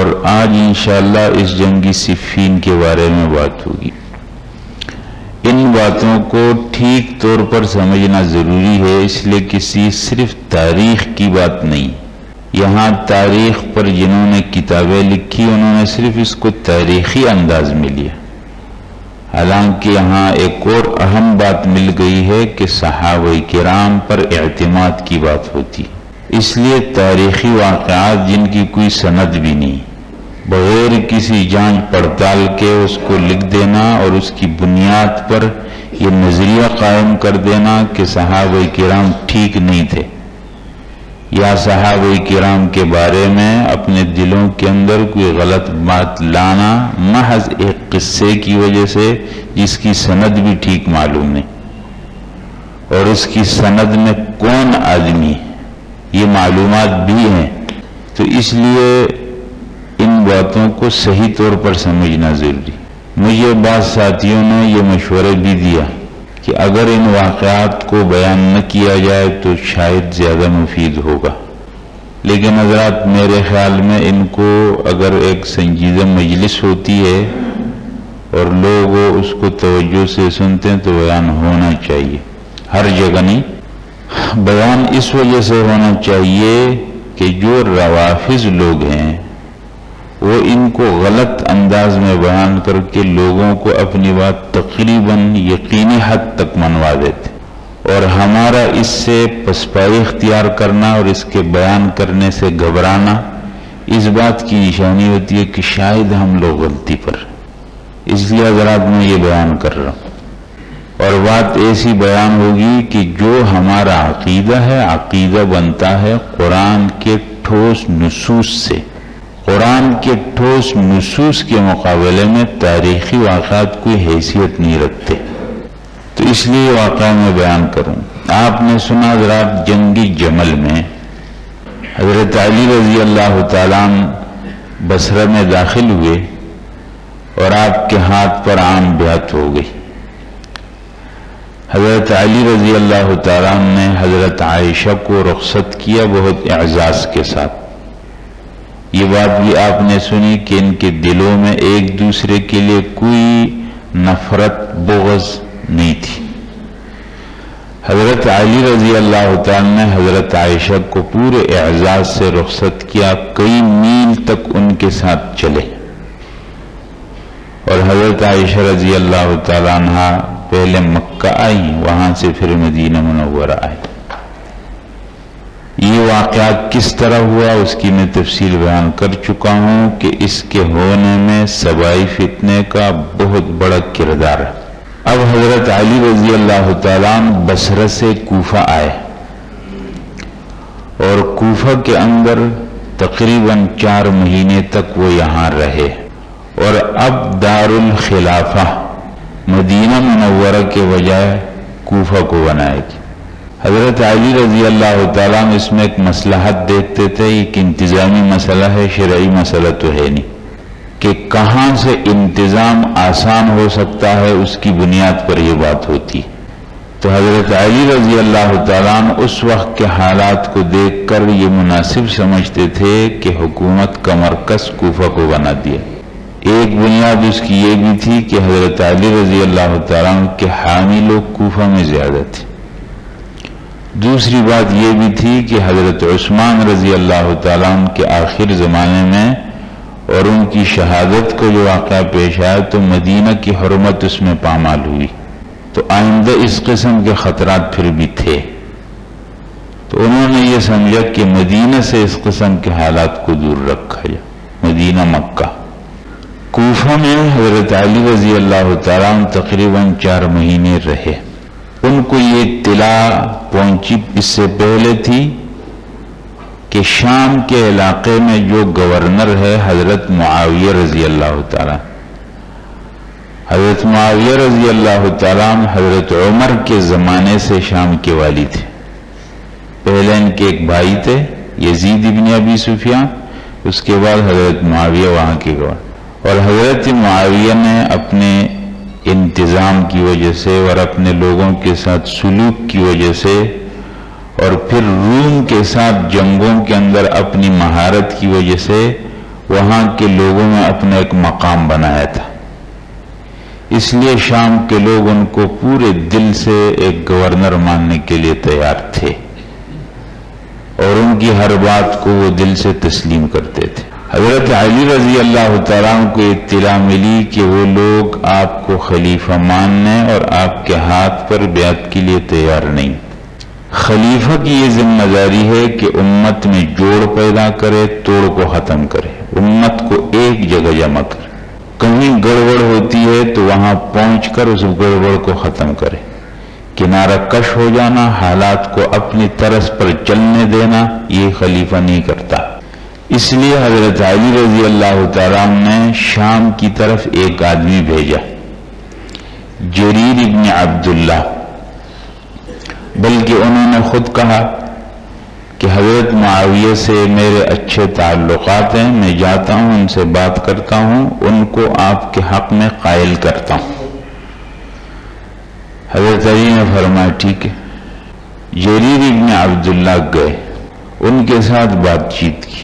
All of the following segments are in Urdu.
اور آج انشاءاللہ اس جنگی صفین کے بارے میں بات ہوگی۔ ان باتوں کو ٹھیک طور پر سمجھنا ضروری ہے، اس لیے کسی صرف تاریخ کی بات نہیں۔ یہاں تاریخ پر جنہوں نے کتابیں لکھی انہوں نے صرف اس کو تاریخی انداز میں لیا، حالانکہ یہاں ایک اور اہم بات مل گئی ہے کہ صحابہ کرام پر اعتماد کی بات ہوتی، اس لیے تاریخی واقعات جن کی کوئی سند بھی نہیں، بغیر کسی جانچ پڑتال کے اس کو لکھ دینا اور اس کی بنیاد پر یہ نظریہ قائم کر دینا کہ صحابہ کرام ٹھیک نہیں تھے، یا صحابہ کرام کے بارے میں اپنے دلوں کے اندر کوئی غلط بات لانا محض ایک قصے کی وجہ سے جس کی سند بھی ٹھیک معلوم نہیں، اور اس کی سند میں کون آدمی یہ معلومات بھی ہیں، تو اس لیے ان باتوں کو صحیح طور پر سمجھنا ضروری۔ مجھے بعض ساتھیوں نے یہ مشورہ بھی دیا کہ اگر ان واقعات کو بیان نہ کیا جائے تو شاید زیادہ مفید ہوگا، لیکن حضرات میرے خیال میں ان کو اگر ایک سنجیدہ مجلس ہوتی ہے اور لوگ اس کو توجہ سے سنتے ہیں تو بیان ہونا چاہیے، ہر جگہ نہیں۔ بیان اس وجہ سے ہونا چاہیے کہ جو روافض لوگ ہیں وہ ان کو غلط انداز میں بیان کر کے لوگوں کو اپنی بات تقریباً یقینی حد تک منوا دیتے، اور ہمارا اس سے پسپائی اختیار کرنا اور اس کے بیان کرنے سے گھبرانا اس بات کی نشانی ہوتی ہے کہ شاید ہم لوگ غلطی پر، اس لیے حضرات میں یہ بیان کر رہا ہوں، اور بات ایسی بیان ہوگی کہ جو ہمارا عقیدہ ہے، عقیدہ بنتا ہے قرآن کے ٹھوس نصوص سے۔ قرآن کے ٹھوس نصوص کے مقابلے میں تاریخی واقعات کوئی حیثیت نہیں رکھتے، تو اس لیے واقعہ میں بیان کروں۔ آپ نے سنا حضرات جنگی جمل میں حضرت علی رضی اللہ تعالیٰ بصرہ میں داخل ہوئے اور آپ کے ہاتھ پر عام بیعت ہو گئی۔ حضرت علی رضی اللہ تعالیٰ نے حضرت عائشہ کو رخصت کیا بہت اعزاز کے ساتھ۔ یہ بات بھی آپ نے سنی کہ ان کے دلوں میں ایک دوسرے کے لیے کوئی نفرت بغض نہیں تھی۔ حضرت علی رضی اللہ تعالیٰ نے حضرت عائشہ کو پورے اعزاز سے رخصت کیا، کئی میل تک ان کے ساتھ چلے، اور حضرت عائشہ رضی اللہ تعالیٰ عنہ پہلے مکہ آئی، وہاں سے پھر مدینہ منورہ آئی۔ یہ واقعات کس طرح ہوا اس کی میں تفصیل بیان کر چکا ہوں کہ اس کے ہونے میں سبائی فتنے کا بہت بڑا کردار ہے۔ اب حضرت علی رضی اللہ تعالیٰ بصرہ سے کوفہ آئے، اور کوفہ کے اندر تقریباً 4 مہینے تک وہ یہاں رہے، اور اب دارالخلافہ مدینہ منورہ کے بجائے کوفہ کو بنائے گی۔ حضرت علی رضی اللہ تعالیٰ اس میں ایک مصلحت دیکھتے تھے، ایک انتظامی مسئلہ ہے، شرعی مسئلہ تو ہے نہیں، کہ کہاں سے انتظام آسان ہو سکتا ہے اس کی بنیاد پر یہ بات ہوتی۔ تو حضرت علی رضی اللہ تعالیٰ اس وقت کے حالات کو دیکھ کر یہ مناسب سمجھتے تھے کہ حکومت کا مرکز کوفہ کو بنا دیا۔ ایک بنیاد اس کی یہ بھی تھی کہ حضرت علی رضی اللہ تعالیٰ کے حامی لوگ کوفہ میں زیادہ تھے۔ دوسری بات یہ بھی تھی کہ حضرت عثمان رضی اللہ تعالیٰ کے آخر زمانے میں اور ان کی شہادت کو جو واقعہ پیش آیا تو مدینہ کی حرمت اس میں پامال ہوئی، تو آئندہ اس قسم کے خطرات پھر بھی تھے، تو انہوں نے یہ سمجھا کہ مدینہ سے اس قسم کے حالات کو دور رکھا جائے، مدینہ مکہ۔ کوفہ میں حضرت علی رضی اللہ تعالیٰ تقریباً 4 مہینے رہے۔ ان کو یہ اطلاع پہنچی اس سے پہلے تھی کہ شام کے علاقے میں جو گورنر ہے حضرت معاویہ رضی اللہ تعالیٰ، حضرت معاویہ رضی اللہ تعالیٰ حضرت عمر کے زمانے سے شام کے والی تھے۔ پہلے ان کے ایک بھائی تھے یزید ابن ابی سفیان، اس کے بعد حضرت معاویہ وہاں کے گورنر، اور حضرت معاویہ نے اپنے انتظام کی وجہ سے اور اپنے لوگوں کے ساتھ سلوک کی وجہ سے اور پھر روم کے ساتھ جنگوں کے اندر اپنی مہارت کی وجہ سے وہاں کے لوگوں میں اپنا ایک مقام بنایا تھا، اس لیے شام کے لوگ ان کو پورے دل سے ایک گورنر ماننے کے لیے تیار تھے اور ان کی ہر بات کو وہ دل سے تسلیم کرتے تھے۔ حضرت علی رضی اللہ تعالیٰ عنہ کو اطلاع ملی کہ وہ لوگ آپ کو خلیفہ ماننے اور آپ کے ہاتھ پر بیعت کے لیے تیار نہیں۔ خلیفہ کی یہ ذمہ داری ہے کہ امت میں جوڑ پیدا کرے، توڑ کو ختم کرے، امت کو ایک جگہ جمع کرے، کہیں گڑبڑ ہوتی ہے تو وہاں پہنچ کر اس گڑبڑ کو ختم کرے، کنارہ کش ہو جانا، حالات کو اپنی طرز پر چلنے دینا، یہ خلیفہ نہیں کرتا۔ اس لیے حضرت علی رضی اللہ تعالیٰ عنہ نے شام کی طرف ایک آدمی بھیجا، جریر ابن عبداللہ، بلکہ انہوں نے خود کہا کہ حضرت معاویہ سے میرے اچھے تعلقات ہیں، میں جاتا ہوں، ان سے بات کرتا ہوں، ان کو آپ کے حق میں قائل کرتا ہوں۔ حضرت علی نے فرمایا ٹھیک ہے۔ جریر ابن عبداللہ گئے، ان کے ساتھ بات چیت کی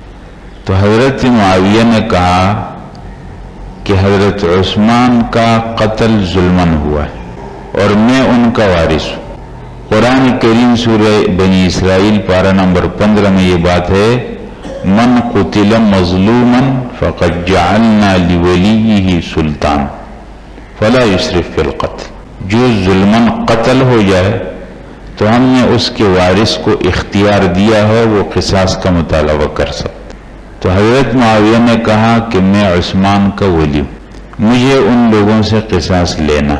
تو حضرت معاویہ نے کہا کہ حضرت عثمان کا قتل ظلماً ہوا ہے اور میں ان کا وارث ہوں۔ قرآن کریم سورہ بنی اسرائیل پارہ نمبر 15 میں یہ بات ہے، من قتل مظلوما فقد جعلنا لولیہ سلطان فلا یسرف فی القتل، جو ظلماً قتل ہو جائے تو ہم نے اس کے وارث کو اختیار دیا ہے وہ قصاص کا مطالبہ کر سکتا۔ تو حضرت معاویہ نے کہا کہ میں عثمان کا ولی ہوں، مجھے ان لوگوں سے قصاص لینا،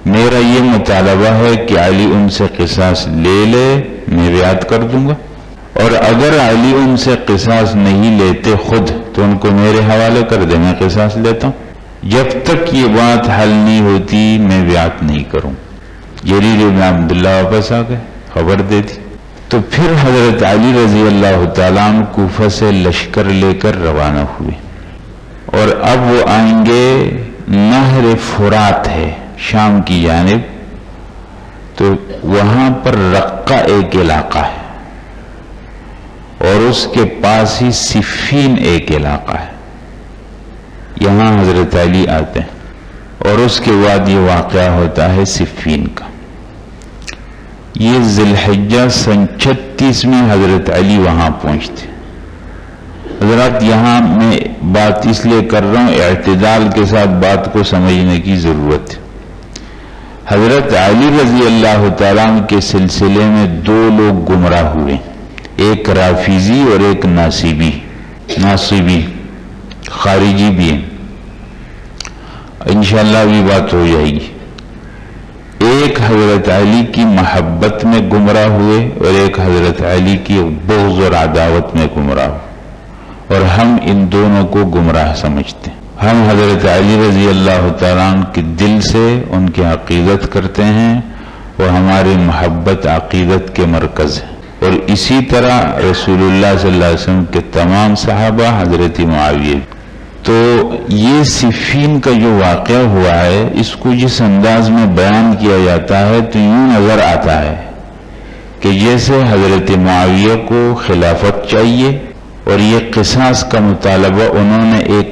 میرا یہ مطالبہ ہے کہ علی ان سے قصاص لے لے، میں بیعت کر دوں گا، اور اگر علی ان سے قصاص نہیں لیتے خود تو ان کو میرے حوالے کر دے، میں قصاص لیتا ہوں، جب تک یہ بات حل نہیں ہوتی میں بیعت نہیں کروں۔ جریر بن عبداللہ واپس آ گئے، خبر دے دی، تو پھر حضرت علی رضی اللہ تعالیٰ عنہ کوفہ سے لشکر لے کر روانہ ہوئے، اور اب وہ آئیں گے نہر فرات ہے شام کی جانب، تو وہاں پر رقہ ایک علاقہ ہے اور اس کے پاس ہی صفین ایک علاقہ ہے، یہاں حضرت علی آتے ہیں اور اس کے بعد یہ واقعہ ہوتا ہے صفین کا۔ یہ ذی الحجہ سن 36 میں حضرت علی وہاں پہنچتے۔ حضرات یہاں میں بات اس لیے کر رہا ہوں، اعتدال کے ساتھ بات کو سمجھنے کی ضرورت ہے۔ حضرت علی رضی اللہ تعالیٰ عنہ کے سلسلے میں دو لوگ گمراہ ہوئے، ایک رافضی اور ایک ناصبی خارجی بھی ہیں، انشاءاللہ بھی بات ہو جائے گی۔ ایک حضرت علی کی محبت میں گمراہ ہوئے اور ایک حضرت علی کی بغض اور عداوت میں گمراہ ہوئے، اور ہم ان دونوں کو گمراہ سمجھتے ہیں۔ ہم حضرت علی رضی اللہ تعالیٰ عنہ کے دل سے ان کی عقیدت کرتے ہیں اور ہماری محبت عقیدت کے مرکز ہے، اور اسی طرح رسول اللہ صلی اللہ علیہ وسلم کے تمام صحابہ، حضرت معاویہ۔ تو یہ صفین کا جو واقعہ ہوا ہے اس کو جس انداز میں بیان کیا جاتا ہے تو یوں نظر آتا ہے کہ جیسے حضرت معاویہ کو خلافت چاہیے اور یہ قصاص کا مطالبہ انہوں نے ایک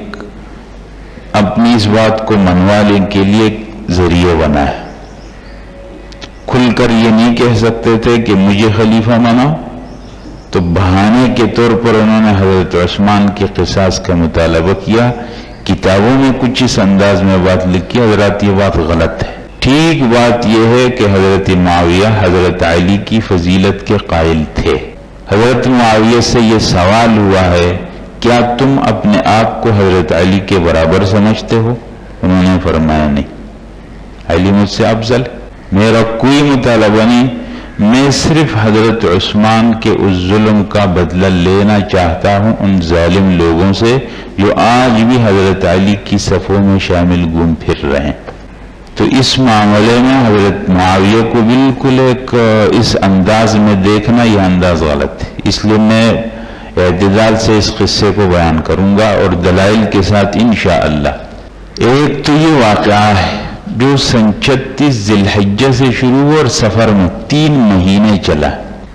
اپنی اس بات کو منوانے کے لیے ذریعہ بنا ہے۔ کھل کر یہ نہیں کہہ سکتے تھے کہ مجھے خلیفہ بناؤ، تو بہانے کے طور پر انہوں نے حضرت عثمان کے قصاص کا مطالبہ کیا۔ کتابوں میں کچھ اس انداز میں بات لکھی، حضرات یہ بات غلط ہے۔ ٹھیک بات یہ ہے کہ حضرت معاویہ حضرت علی کی فضیلت کے قائل تھے۔ حضرت معاویہ سے یہ سوال ہوا ہے کیا تم اپنے آپ کو حضرت علی کے برابر سمجھتے ہو؟ انہوں نے فرمایا نہیں، علی مجھ سے افضل، میرا کوئی مطالبہ نہیں، میں صرف حضرت عثمان کے اس ظلم کا بدلہ لینا چاہتا ہوں ان ظالم لوگوں سے جو آج بھی حضرت علی کی صفوں میں شامل گھوم پھر رہے ہیں۔ تو اس معاملے میں حضرت معاویہ کو بالکل ایک اس انداز میں دیکھنا، یہ انداز غلط ہے، اس لیے میں اعتدال سے اس قصے کو بیان کروں گا اور دلائل کے ساتھ انشاءاللہ۔ ایک تو یہ واقعہ ہے جو سن 36 ذی الحجہ سے شروع اور سفر میں 3 مہینے چلا،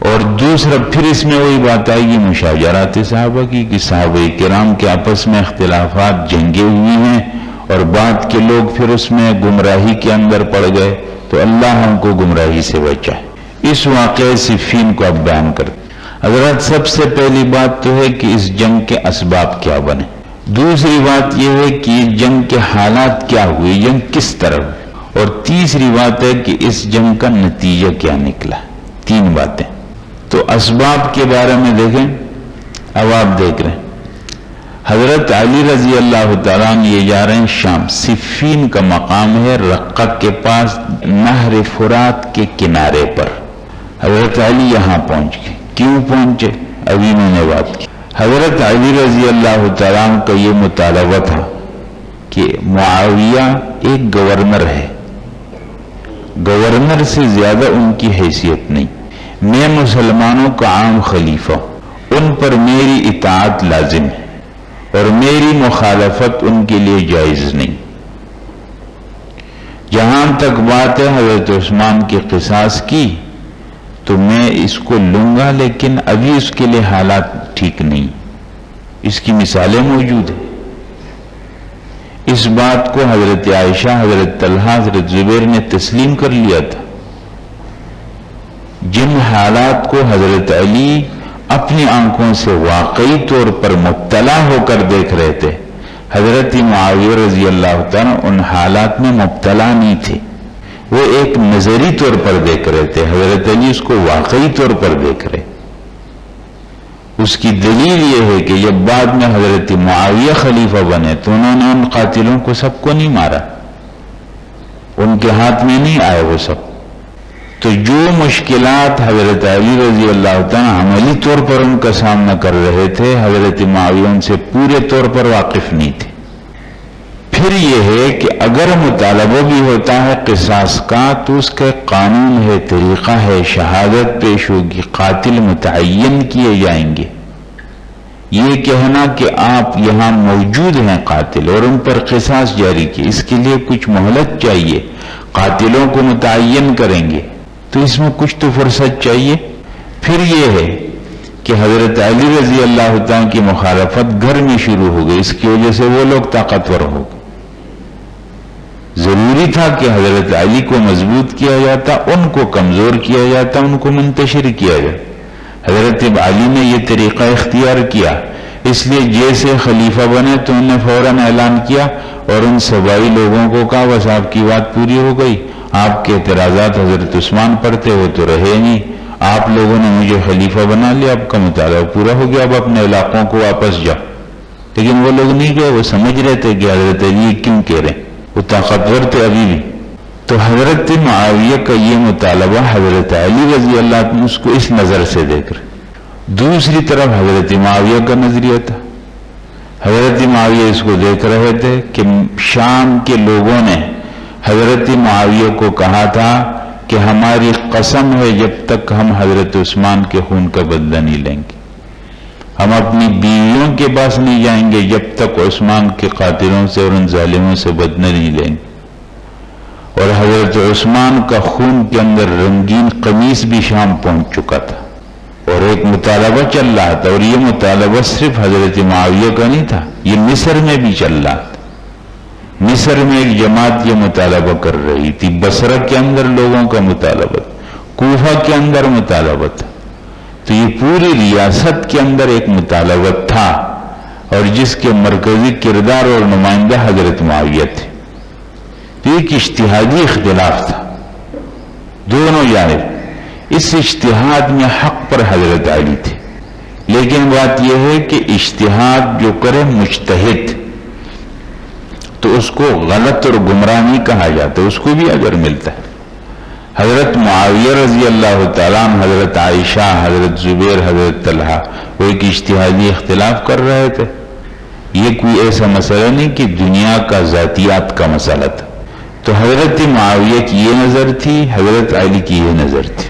اور دوسرا پھر اس میں وہی بات آئے گی مشاجرات صحابہ کی کہ صحابہ کرام کے آپس میں اختلافات جنگیں ہوئی ہیں اور بعد کے لوگ پھر اس میں گمراہی کے اندر پڑ گئے، تو اللہ ہم کو گمراہی سے بچائے۔ اس واقعے صفین کو اب بیان کرتے۔ حضرات سب سے پہلی بات تو ہے کہ اس جنگ کے اسباب کیا بنے، دوسری بات یہ ہے کہ یہ جنگ کے حالات کیا ہوئے، جنگ کس طرح ہوئی، اور تیسری بات ہے کہ اس جنگ کا نتیجہ کیا نکلا۔ تین باتیں۔ تو اسباب کے بارے میں دیکھیں، اب آپ دیکھ رہے ہیں حضرت علی رضی اللہ تعالیٰ عنہ یہ جا رہے ہیں شام، صفین کا مقام ہے رقہ کے پاس نہر فرات کے کنارے پر۔ حضرت علی یہاں پہنچ گئے۔ کیوں پہنچے؟ ابھی میں نے بات کی۔ حضرت علی رضی اللہ تعالیٰ عنہ کا یہ مطالبہ تھا کہ معاویہ ایک گورنر ہے، گورنر سے زیادہ ان کی حیثیت نہیں، میں مسلمانوں کا عام خلیفہ ہوں، ان پر میری اطاعت لازم ہے اور میری مخالفت ان کے لیے جائز نہیں۔ جہاں تک بات ہے حضرت عثمان کی قصاص کی تو میں اس کو لوں گا، لیکن ابھی اس کے لیے حالات ٹھیک نہیں، اس کی مثالیں موجود ہیں۔ اس بات کو حضرت عائشہ، حضرت طلحہ، حضرت زبیر نے تسلیم کر لیا تھا۔ جن حالات کو حضرت علی اپنی آنکھوں سے واقعی طور پر مبتلا ہو کر دیکھ رہے تھے، حضرت معاویہ رضی اللہ تعالیٰ ان حالات میں مبتلا نہیں تھے، وہ ایک نظری طور پر دیکھ رہے تھے، حضرت علی اس کو واقعی طور پر دیکھ رہے۔ اس کی دلیل یہ ہے کہ جب بعد میں حضرت معاویہ خلیفہ بنے تو انہوں نے ان قاتلوں کو سب کو نہیں مارا، ان کے ہاتھ میں نہیں آئے وہ سب۔ تو جو مشکلات حضرت علی رضی اللہ تعالیٰ عملی طور پر ان کا سامنا کر رہے تھے، حضرت معاویہ ان سے پورے طور پر واقف نہیں تھے۔ پھر یہ ہے کہ اگر مطالبہ بھی ہوتا ہے قصاص کا تو اس کا قانون ہے، طریقہ ہے، شہادت پیش ہوگی، قاتل متعین کیے جائیں گے۔ یہ کہنا کہ آپ یہاں موجود ہیں قاتل اور ان پر قصاص جاری کی، اس کے لیے کچھ مہلت چاہیے، قاتلوں کو متعین کریں گے تو اس میں کچھ تو فرصت چاہیے۔ پھر یہ ہے کہ حضرت علی رضی اللہ تعالیٰ کی مخالفت گھر میں شروع ہو گئی، اس کی وجہ سے وہ لوگ طاقتور ہو گئے۔ ضروری تھا کہ حضرت علی کو مضبوط کیا جاتا، ان کو کمزور کیا جاتا، ان کو منتشر کیا جاتا۔ حضرت علی نے یہ طریقہ اختیار کیا، اس لیے جیسے خلیفہ بنے تو انہوں نے فوراً اعلان کیا اور ان سبائی لوگوں کو کہا بس آپ کی بات پوری ہو گئی، آپ کے اعتراضات حضرت عثمان پر تھے وہ تو رہے نہیں، آپ لوگوں نے مجھے خلیفہ بنا لیا، آپ کا مطالبہ پورا ہو گیا، اب اپنے علاقوں کو واپس جاؤ۔ لیکن وہ لوگ نہیں گئے، وہ سمجھ رہے تھے کہ حضرت علی کیوں کہہ رہے ہیں، وہ طاقتور تھے ابھی بھی۔ تو حضرت معاویہ کا یہ مطالبہ حضرت علی رضی اللہ عنہ اس کو اس نظر سے دیکھ رہے۔ دوسری طرف حضرت معاویہ کا نظریہ تھا، حضرت معاویہ اس کو دیکھ رہے تھے کہ شام کے لوگوں نے حضرت معاویہ کو کہا تھا کہ ہماری قسم ہے جب تک ہم حضرت عثمان کے خون کا بدلہ نہیں لیں گے، ہم اپنی بیویوں کے پاس نہیں جائیں گے جب تک عثمان کے قاتلوں سے اور ان ظالموں سے بدلہ نہیں لیں گے۔ اور حضرت عثمان کا خون کے اندر رنگین قمیص بھی شام پہنچ چکا تھا اور ایک مطالبہ چل رہا تھا، اور یہ مطالبہ صرف حضرت معاویہ کا نہیں تھا، یہ مصر میں بھی چل رہا تھا۔ مصر میں ایک جماعت یہ مطالبہ کر رہی تھی، بصرہ کے اندر لوگوں کا مطالبہ تھا، کوفہ کے اندر مطالبہ تھا، تو یہ پوری ریاست کے اندر ایک مطالبہ تھا اور جس کے مرکزی کردار اور نمائندہ حضرت معاویہ تھے۔ تو ایک اجتہادی اختلاف تھا دونوں جانب، اس اجتہاد میں حق پر حضرت علی تھے، لیکن بات یہ ہے کہ اجتہاد جو کرے مجتہد تو اس کو غلط اور گمراہ نہیں کہا جاتا، اس کو بھی اجر ملتا ہے۔ حضرت معاویہ رضی اللہ تعالیٰ عنہ، حضرت عائشہ، حضرت زبیر، حضرت طلحہ وہ ایک اجتہادی اختلاف کر رہے تھے، یہ کوئی ایسا مسئلہ نہیں کہ دنیا کا ذاتیات کا مسئلہ تھا۔ تو حضرت معاویہ کی یہ نظر تھی، حضرت علی کی یہ نظر تھی،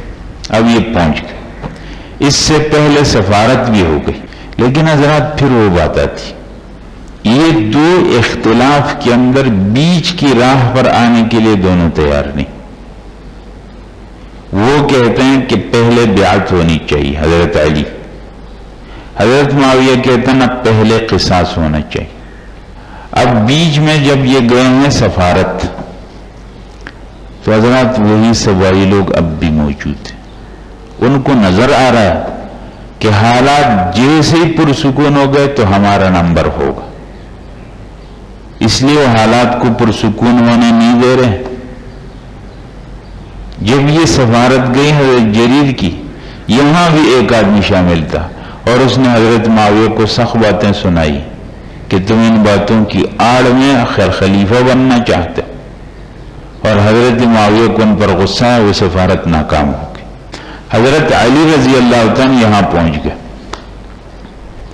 اب یہ پہنچ گئے۔ اس سے پہلے سفارت بھی ہو گئی، لیکن حضرات پھر وہ بات آتی، یہ دو اختلاف کے اندر بیچ کی راہ پر آنے کے لیے دونوں تیار نہیں، وہ کہتے ہیں کہ پہلے بیعت ہونی چاہیے حضرت علی. حضرت معاویہ کہتے ہیں نا پہلے قصاص ہونا چاہیے. اب بیچ میں جب یہ گئے ہیں سفارت تو حضرات وہی سبائی لوگ اب بھی موجود ہیں. ان کو نظر آ رہا ہے کہ حالات جیسے ہی پرسکون ہو گئے تو ہمارا نمبر ہوگا، اس لیے وہ حالات کو پرسکون ہونے نہیں دے رہے. جب یہ سفارت گئی حضرت جریر کی، یہاں بھی ایک آدمی شامل تھا اور اس نے حضرت معاویہ کو سخت باتیں سنائی کہ تم ان باتوں کی آڑ میں آخر خلیفہ بننا چاہتے، اور حضرت معاویہ کو ان پر غصہ ہے، وہ سفارت ناکام ہو گئی. حضرت علی رضی اللہ تعالیٰ یہاں پہنچ گئے.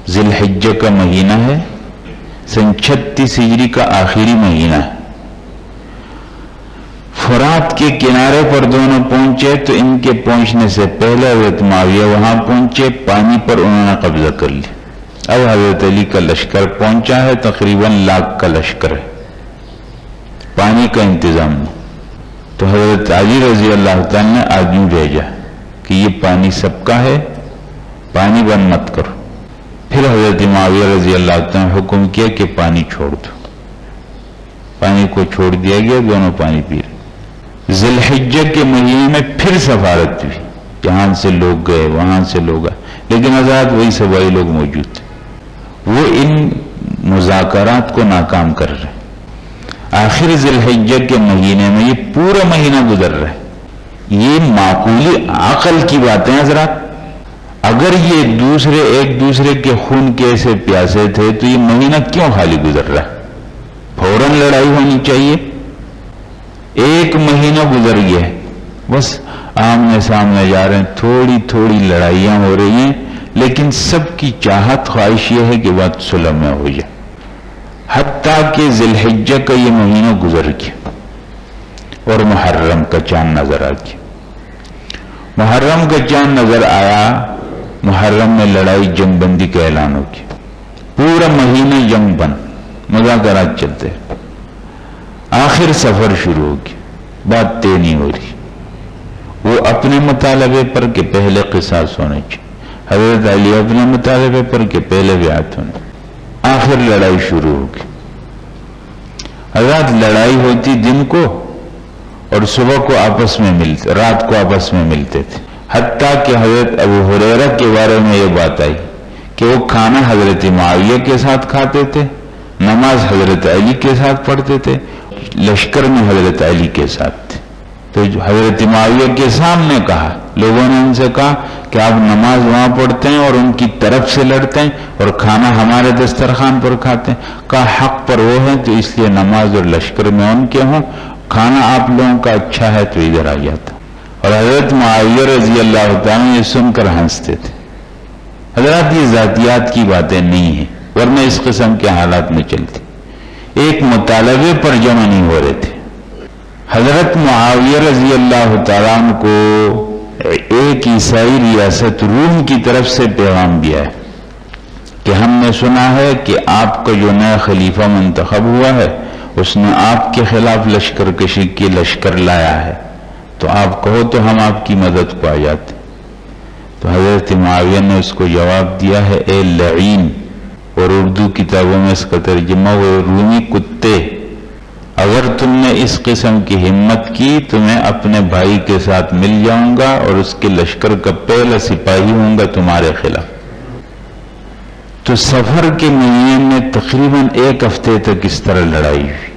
ذی الحجہ کا مہینہ ہے، سن 36 ہجری کا آخری مہینہ ہے. فرات کے کنارے پر دونوں پہنچے تو ان کے پہنچنے سے پہلے حضرت معاویہ وہاں پہنچے، پانی پر انہوں نے قبضہ کر لیا. اب حضرت علی کا لشکر پہنچا ہے، تقریباً 1 لاکھ کا لشکر ہے، پانی کا انتظام نہیں. تو حضرت علی رضی اللہ تعالیٰ نے آدمی بھیجا کہ یہ پانی سب کا ہے، پانی بند مت کرو. پھر حضرت معاویہ رضی اللہ تعالیٰ نے حکم کیا کہ پانی چھوڑ دو. پانی کو چھوڑ دیا گیا، دونوں پانی پی رہے. ذی الحجہ کے مہینے میں پھر سفارت ہوئی، یہاں سے لوگ گئے، وہاں سے لوگ آئے، لیکن حضرات وہی سبائی لوگ موجود تھے. وہ ان مذاکرات کو ناکام کر رہے. آخر ذی الحجہ کے مہینے میں یہ پورا مہینہ گزر رہا ہے. یہ معقولی عقل کی باتیں حضرات. اگر یہ ایک دوسرے کے خون کے ایسے پیاسے تھے تو یہ مہینہ کیوں خالی گزر رہا ہے؟ فوراً لڑائی ہونی چاہیے. ایک مہینہ گزر گیا ہے، بس آمنے سامنے جا رہے ہیں، تھوڑی تھوڑی لڑائیاں ہو رہی ہیں، لیکن سب کی چاہت خواہش یہ ہے کہ بات صلح میں ہو جائے. حتیٰ کہ ذی الحجہ کا یہ مہینہ گزر گیا اور محرم کا چاند نظر آ گیا. محرم کا چاند نظر آیا، محرم میں لڑائی جنگ بندی کا اعلان ہو گیا. پورا مہینہ جنگ بند، مذاکرات چلتے. آخر سفر شروع ہو گیا، بات طے نہیں ہو رہی. وہ اپنے مطالبے پر کہ پہلے قصاص ہونا چاہیے، حضرت علی اپنے مطالبے پر کہ پہلے بیعت ہونا. آخر لڑائی شروع ہو گئی. حضرات لڑائی ہوتی دن کو اور صبح کو آپس میں ملتے، رات کو آپس میں ملتے تھے. حتیٰ کہ حضرت ابو ہریرہ کے بارے میں یہ بات آئی کہ وہ کھانا حضرت معاویہ کے ساتھ کھاتے تھے، نماز حضرت علی کے ساتھ پڑھتے تھے، لشکر میں حضرت علی کے ساتھ تھے. تو حضرت معاویہ کے سامنے کہا، لوگوں نے ان سے کہا کہ آپ نماز وہاں پڑھتے ہیں اور ان کی طرف سے لڑتے ہیں اور کھانا ہمارے دسترخوان پر کھاتے ہیں. کہا حق پر وہ ہیں تو اس لیے نماز اور لشکر میں ان کے ہوں، کھانا آپ لوگوں کا اچھا ہے تو ادھر آ جاتا. اور حضرت معاویہ رضی اللہ تعالیٰ یہ سن کر ہنستے تھے. حضرات یہ ذاتیات کی باتیں نہیں ہیں، ورنہ اس قسم کے حالات میں چلتی. ایک مطالبے پر جمع نہیں ہو رہے تھے. حضرت معاویہ رضی اللہ تعالیٰ عنہ کو ایک عیسائی ریاست روم کی طرف سے پیغام دیا ہے کہ ہم نے سنا ہے کہ آپ کا جو نیا خلیفہ منتخب ہوا ہے اس نے آپ کے خلاف لشکر کشی کی لشکر لایا ہے، تو آپ کہو تو ہم آپ کی مدد کو آ جاتے. تو حضرت معاویہ نے اس کو جواب دیا ہے، اے لعین، اور اردو کتابوں میں اس کا ترجمہ وہ رومی کتے، اگر تم نے اس قسم کی ہمت کی تو میں اپنے بھائی کے ساتھ مل جاؤں گا اور اس کے لشکر کا پہلا سپاہی ہوں گا تمہارے خلاف. تو سفر کے مہینے میں تقریباً 1 ہفتے تک اس طرح لڑائی ہوئی.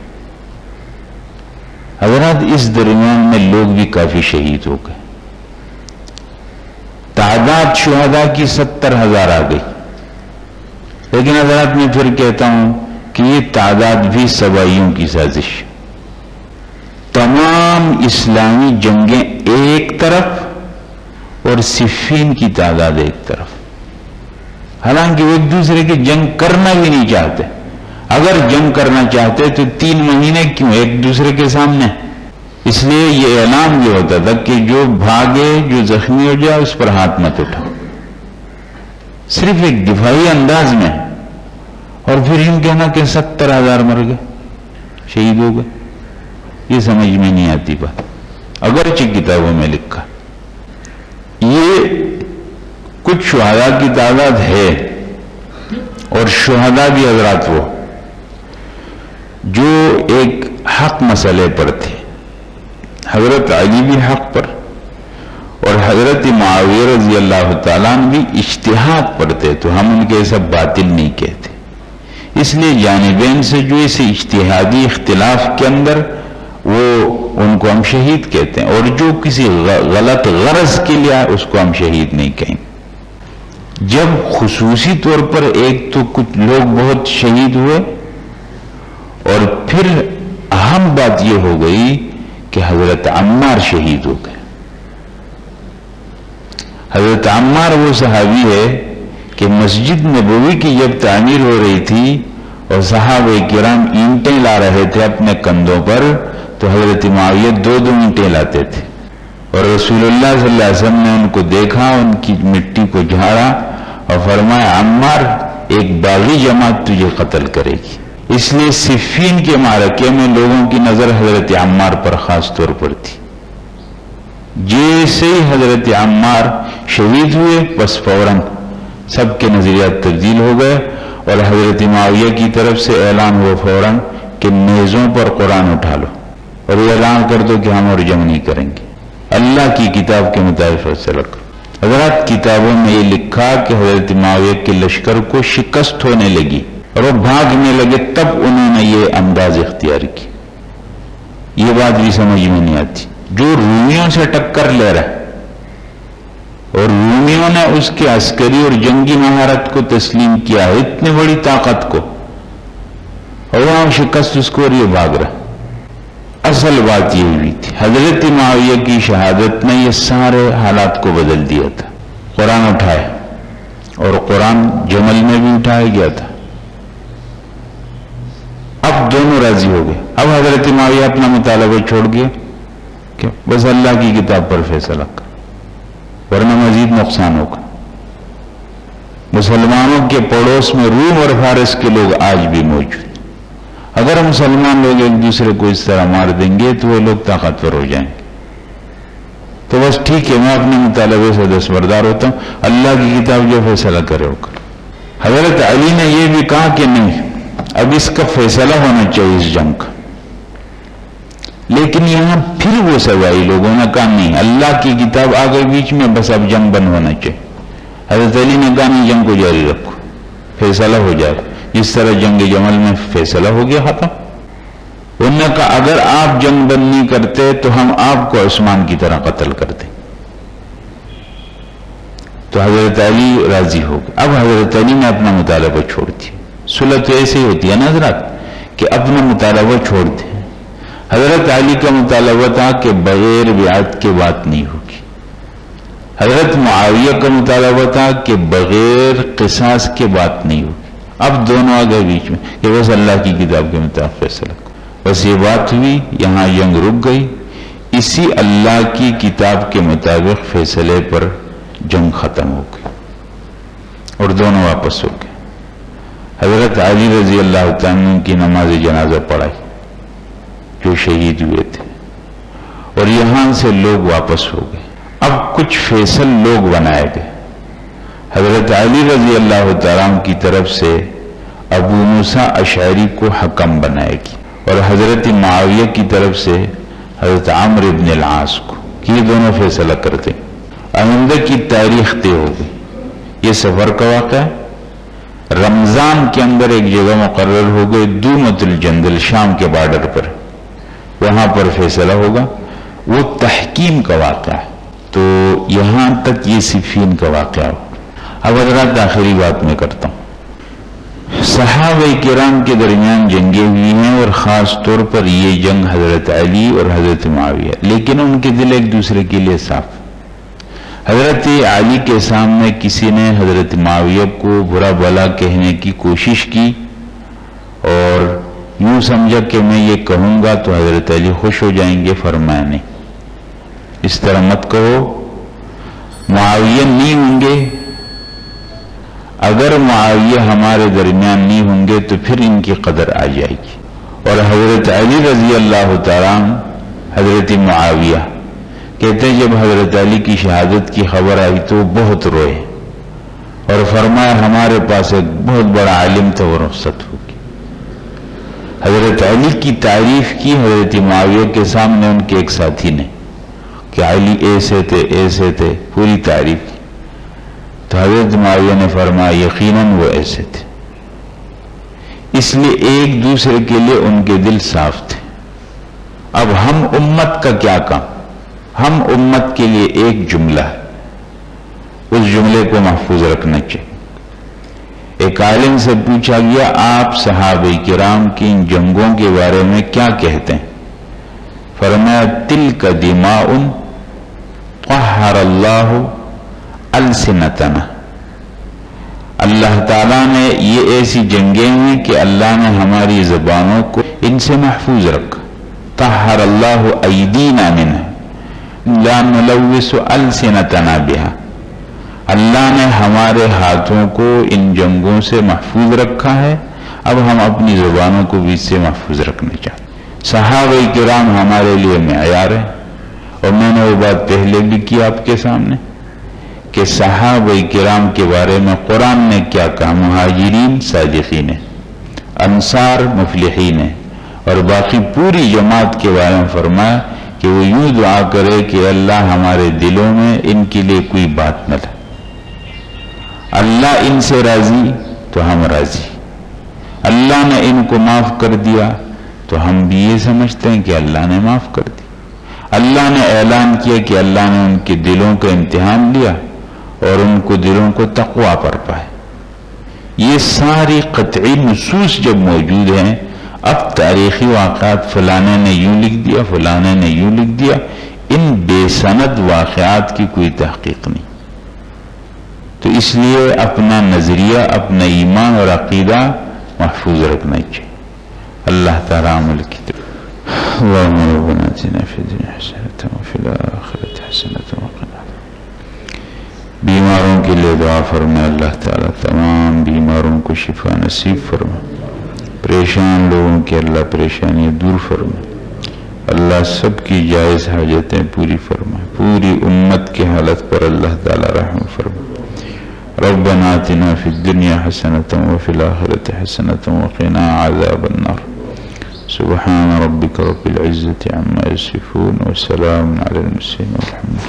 حضرات اس درمیان میں لوگ بھی کافی شہید ہو گئے. تعداد شہداء کی 70,000 آ گئی. لیکن حضرات میں پھر کہتا ہوں کہ یہ تعداد بھی سبائیوں کی سازش. تمام اسلامی جنگیں ایک طرف اور صفین کی تعداد ایک طرف. حالانکہ وہ ایک دوسرے کی جنگ کرنا بھی نہیں چاہتے. اگر جنگ کرنا چاہتے تو 3 مہینے کیوں ایک دوسرے کے سامنے. اس لیے یہ اعلان بھی ہوتا تھا کہ جو بھاگے، جو زخمی ہو جائے اس پر ہاتھ مت اٹھاؤ، صرف ایک دفاعی انداز میں. اور پھر یوں کہنا کہ 70,000 مر گئے، شہید ہو گئے، یہ سمجھ میں نہیں آتی بات. اگرچہ کتابوں میں لکھا یہ کچھ شہداء کی تعداد ہے، اور شہداء بھی حضرات وہ جو ایک حق مسئلے پر تھے، حضرت علی بھی حق پر اور حضرت معاویہ رضی اللہ تعالیٰ عنہ بھی اجتہاد پر تھے، تو ہم ان کے سب باطل نہیں کہتے۔ اس لیے جانبین سے جو اس اجتہادی اختلاف کے اندر وہ ان کو ہم شہید کہتے ہیں، اور جو کسی غلط غرض کے لیے اس کو ہم شہید نہیں کہیں۔ جب خصوصی طور پر ایک تو کچھ لوگ بہت شہید ہوئے، اور پھر اہم بات یہ ہو گئی کہ حضرت عمار شہید ہو گئے۔ حضرت عمار وہ صحابی ہے کہ مسجد نبوی کی جب تعمیر ہو رہی تھی اور صحابہ کرام اینٹیں لا رہے تھے اپنے کندھوں پر، تو حضرت معاویہ 2 اینٹیں لاتے تھے، اور رسول اللہ صلی اللہ علیہ وسلم نے ان کو دیکھا، ان کی مٹی کو جھاڑا اور فرمایا عمار ایک باغی جماعت تجھے قتل کرے گی۔ اس لیے صفین کے معرکے میں لوگوں کی نظر حضرت عمار پر خاص طور پر تھی۔ جیسے ہی حضرت عمار شہید ہوئے بس فوراً سب کے نظریات تبدیل ہو گئے، اور حضرت معاویہ کی طرف سے اعلان ہوا فوراً کہ میزوں پر قرآن اٹھا لو اور یہ اعلان کر دو کہ ہم اور جنگ نہیں کریں گے، اللہ کی کتاب کے مطابق فیصلہ کرو۔ حضرات کتابوں میں یہ لکھا کہ حضرت معاویہ کے لشکر کو شکست ہونے لگی اور وہ بھاگنے لگے، تب انہوں نے یہ انداز اختیار کی۔ یہ بات بھی سمجھ میں نہیں آتی، جو رومیوں سے ٹکر لے رہا ہے اور رومیوں نے اس کے عسکری اور جنگی مہارت کو تسلیم کیا ہے، اتنی بڑی طاقت کو، اور وہاں شکست اس کو اور یہ بھاگ رہا۔ اصل بات یہ ہوئی تھی، حضرت معاویہ کی شہادت نے یہ سارے حالات کو بدل دیا تھا۔ قرآن اٹھائے، اور قرآن جمل میں بھی اٹھایا گیا تھا۔ اب دونوں راضی ہو گئے۔ اب حضرت معاویہ اپنا مطالبہ چھوڑ گیا کہ بس اللہ کی کتاب پر فیصلہ کر، ورنہ مزید نقصان ہوگا۔ مسلمانوں کے پڑوس میں روم اور فارس کے لوگ آج بھی موجود، اگر مسلمان لوگ ایک دوسرے کو اس طرح مار دیں گے تو وہ لوگ طاقتور ہو جائیں گے۔ تو بس ٹھیک ہے، میں اپنے مطالبے سے دستبردار ہوتا ہوں، اللہ کی کتاب جو فیصلہ کرے ہوگا۔ حضرت علی نے یہ بھی کہا کہ نہیں، اب اس کا فیصلہ ہونا چاہیے اس جنگ کا، لیکن یہاں پھر وہ سوائی لوگوں نے کہا نہیں، اللہ کی کتاب آ گئی بیچ میں، بس اب جنگ بند ہونا چاہیے۔ حضرت علی نے کہا نہیں، جنگ کو جاری رکھو، فیصلہ ہو جائے، جس طرح جنگ جمل میں فیصلہ ہو گیا ختم۔ انہوں نے کہا اگر آپ جنگ بند نہیں کرتے تو ہم آپ کو عثمان کی طرح قتل کر دیں۔ تو حضرت علی راضی ہو گئے۔ اب حضرت علی نے اپنا مطالبہ چھوڑ دیا۔ صلح تو ایسے ہی ہوتی ہے نا حضرات، کہ اپنا مطالبہ چھوڑ دیں۔ حضرت علی کا مطالبہ تھا کہ بغیر بیعت کے بات نہیں ہوگی۔ حضرت معاویہ کا مطالبہ تھا کہ بغیر قصاص کے بات نہیں ہوگی۔ اب دونوں آ گئے بیچ میں کہ بس اللہ کی کتاب کے مطابق فیصلہ کرو۔ بس یہ بات ہوئی، یہاں جنگ رک گئی، اسی اللہ کی کتاب کے مطابق فیصلے پر جنگ ختم ہو گئی اور دونوں واپس ہو گئے۔ حضرت علی رضی اللہ تعالیٰ عنہ کی نماز جنازہ پڑھائی جو شہید ہوئے تھے، اور یہاں سے لوگ واپس ہو گئے۔ اب کچھ فیصل لوگ بنائے گئے۔ حضرت علی رضی اللہ تعالیٰ عنہ کی طرف سے ابو موسیٰ اشعری کو حکم بنائے گی، اور حضرت معاویہ کی طرف سے حضرت عمرو بن العاص کو، کہ یہ دونوں فیصلہ کرتے۔ آئندہ کی تاریخ طے ہو گئی۔ یہ سفر کا واقعہ ہے۔ رمضان کے اندر ایک جگہ مقرر ہو گئی، دومت الجندل، شام کے بارڈر پر، وہاں پر فیصلہ ہوگا۔ وہ تحکیم کا واقعہ ہے، تو یہاں تک یہ صفین کا واقعہ ہو۔ اب حضرات آخری بات میں کرتا ہوں، صحابہ کرام کے درمیان جنگیں ہوئی ہیں، اور خاص طور پر یہ جنگ حضرت علی اور حضرت معاویہ، لیکن ان کے دل ایک دوسرے کے لیے صاف۔ حضرت علی کے سامنے کسی نے حضرت معاویہ کو برا بھلا کہنے کی کوشش کی، اور یوں سمجھا کہ میں یہ کہوں گا تو حضرت علی خوش ہو جائیں گے، فرمایا نہیں، اس طرح مت کہو، معاویہ نہیں ہوں گے، اگر معاویہ ہمارے درمیان نہیں ہوں گے تو پھر ان کی قدر آ جائے گی۔ اور حضرت علی رضی اللہ تعالیٰ عنہ حضرت معاویہ کہتے ہیں جب حضرت علی کی شہادت کی خبر آئی تو وہ بہت روئے اور فرمایا ہمارے پاس ایک بہت بڑا عالم تھا، وہ رخصت ہو گیا۔ حضرت علی کی تعریف کی حضرت معاویہ کے سامنے ان کے ایک ساتھی نے کہ علی ایسے تھے، پوری تعریف کی۔ تو حضرت معاویہ نے فرمایا یقیناً وہ ایسے تھے۔ اس لیے ایک دوسرے کے لیے ان کے دل صاف تھے۔ اب ہم امت کا کیا کام؟ ہم امت کے لیے ایک جملہ ہے، اس جملے کو محفوظ رکھنا چاہیے۔ ایک عالم سے پوچھا گیا آپ صحابہ کرام کی ان جنگوں کے بارے میں کیا کہتے ہیں؟ فرمایا تلک دماء طہر اللہ السنتنا، اللہ تعالیٰ نے یہ ایسی جنگیں ہیں کہ اللہ نے ہماری زبانوں کو ان سے محفوظ رکھا۔ طہر اللہ ایدینا منہ لا نلوث السنتنا بہا، اللہ نے ہمارے ہاتھوں کو ان جنگوں سے محفوظ رکھا ہے، اب ہم اپنی زبانوں کو بھی اس سے محفوظ رکھنا چاہتے ہیں۔ صحابہ کرام ہمارے لیے معیار ہیں، اور میں نے وہ بات پہلے بھی کی آپ کے سامنے کہ صحابہ کرام کے بارے میں قرآن نے کیا کہا؟ مہاجرین صادقین ہیں، انصار مفلحین ہیں، اور باقی پوری جماعت کے بارے میں فرمایا کہ وہ یوں دعا کرے کہ اللہ ہمارے دلوں میں ان کے لیے کوئی بات نہ لائے، اللہ ان سے راضی تو ہم راضی، اللہ نے ان کو معاف کر دیا تو ہم بھی یہ سمجھتے ہیں کہ اللہ نے معاف کر دیا، اللہ نے اعلان کیا کہ اللہ نے ان کے دلوں کا امتحان لیا اور ان کو دلوں کو تقویٰ پر پائے۔ یہ ساری قطعی نصوص جب موجود ہیں، اب تاریخی واقعات فلانے نے یوں لکھ دیا، فلانے نے یوں لکھ دیا، ان بے سند واقعات کی کوئی تحقیق نہیں۔ تو اس لیے اپنا نظریہ، اپنا ایمان اور عقیدہ محفوظ رکھنا چاہیے۔ اللہ تعالیٰ عمل کی طرف اللہم ربنا آتنا فی الدنیا حسنۃ وفی الآخرۃ حسنۃ وقنا عذاب۔ بیماروں کے لیے دعا فرمائے، اللہ تعالیٰ تمام بیماروں کو شفا نصیب فرمائے، پریشان لوگوں کی اللہ پریشانیاں دور فرمائے، اللہ سب کی جائز حاجتیں پوری فرمائے، پوری امت کی حالت پر اللہ تعالیٰ رحم فرمائے۔ ربنا آتنا فی الدنیا حسنۃ وفی الآخرۃ حسنۃ وقنا عذاب النار۔ سبحان ربک رب العزة عما یصفون وسلام علی المرسلین والحمد